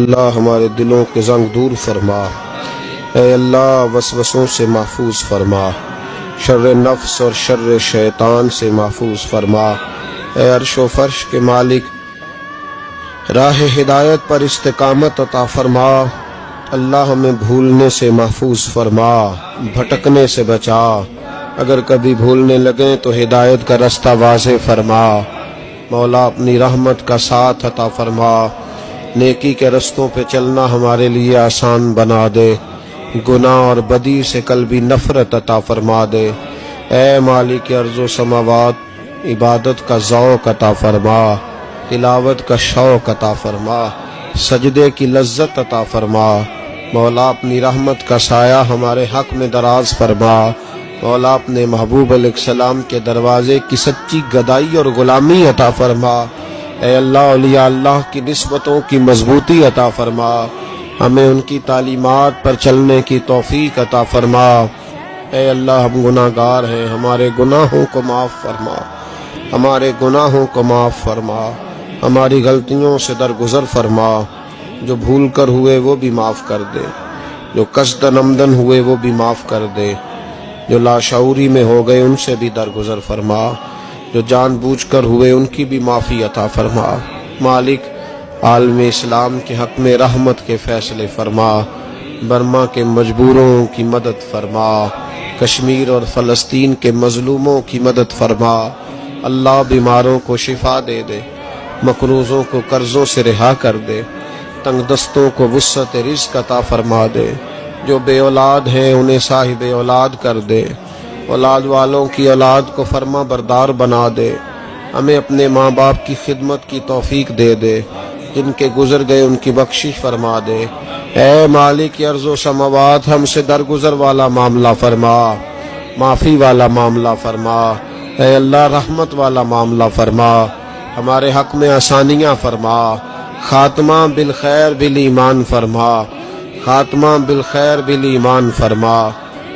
اللہ ہمارے دلوں کے زنگ دور فرما، اے اللہ وسوسوں سے محفوظ فرما، شر نفس اور شر شیطان سے محفوظ فرما، اے عرش و فرش کے مالک راہ ہدایت پر استقامت عطا فرما، اللہ ہمیں بھولنے سے محفوظ فرما، بھٹکنے سے بچا، اگر کبھی بھولنے لگیں تو ہدایت کا رستہ واضح فرما، مولا اپنی رحمت کا ساتھ عطا فرما، نیکی کے رستوں پہ چلنا ہمارے لیے آسان بنا دے، گناہ اور بدی سے قلبی نفرت عطا فرما دے، اے مالک ارض و سماوات عبادت کا ذوق عطا فرما، تلاوت کا شوق عطا فرما، سجدے کی لذت عطا فرما، مولا اپنی رحمت کا سایہ ہمارے حق میں دراز فرما، مولا اپنے محبوب علیہ السلام کے دروازے کی سچی گدائی اور غلامی عطا فرما، اے اللہ اولیاء اللہ کی نسبتوں کی مضبوطی عطا فرما، ہمیں ان کی تعلیمات پر چلنے کی توفیق عطا فرما، اے اللہ ہم گناہ گار ہیں، ہمارے گناہوں کو معاف فرما، ہمارے گناہوں کو معاف فرما، ہماری غلطیوں سے درگزر فرما، جو بھول کر ہوئے وہ بھی معاف کر دے، جو قصدن عمدن ہوئے وہ بھی معاف کر دے، جو لاشعوری میں ہو گئے ان سے بھی درگزر فرما، جو جان بوجھ کر ہوئے ان کی بھی معافی عطا فرما، مالک عالم اسلام کے حق میں رحمت کے فیصلے فرما، برما کے مجبوروں کی مدد فرما، کشمیر اور فلسطین کے مظلوموں کی مدد فرما، اللہ بیماروں کو شفا دے دے، مقروضوں کو قرضوں سے رہا کر دے، تنگ دستوں کو وسعت رزق عطا فرما دے، جو بے اولاد ہیں انہیں صاحب اولاد کر دے، اولاد والوں کی اولاد کو فرما بردار بنا دے، ہمیں اپنے ماں باپ کی خدمت کی توفیق دے دے، جن کے گزر گئے ان کی بخشش فرما دے، اے مالک ارض و سماوات ہم سے درگزر والا معاملہ فرما، معافی والا معاملہ فرما، اے اللہ رحمت والا معاملہ فرما، ہمارے حق میں آسانیاں فرما، خاتمہ بالخیر بالایمان فرما، خاتمہ بالخیر بالایمان فرما،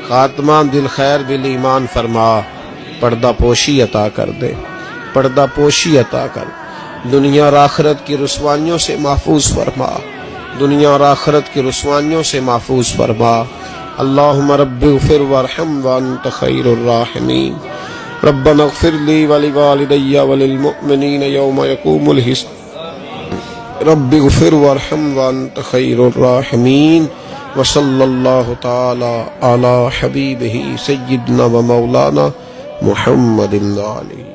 خاتمہ بالخیر بالایمان فرما، پردہ پوشی عطا کر دے، پردہ پوشی عطا کر، دنیا اور آخرت کی رسوائیوں سے محفوظ فرما، دنیا اور آخرت کی رسوائیوں سے محفوظ فرما، اللہم رب اغفر وارحم وانت خیر الراحمین، ربنا اغفر لی ولوالدی وللمؤمنین یوم یقوم الحساب، رب اغفر وارحم وانت خیر الراحمین، وصلی اللہ تعالی علی حبیبہ سیدنا و مولانا محمد علیہ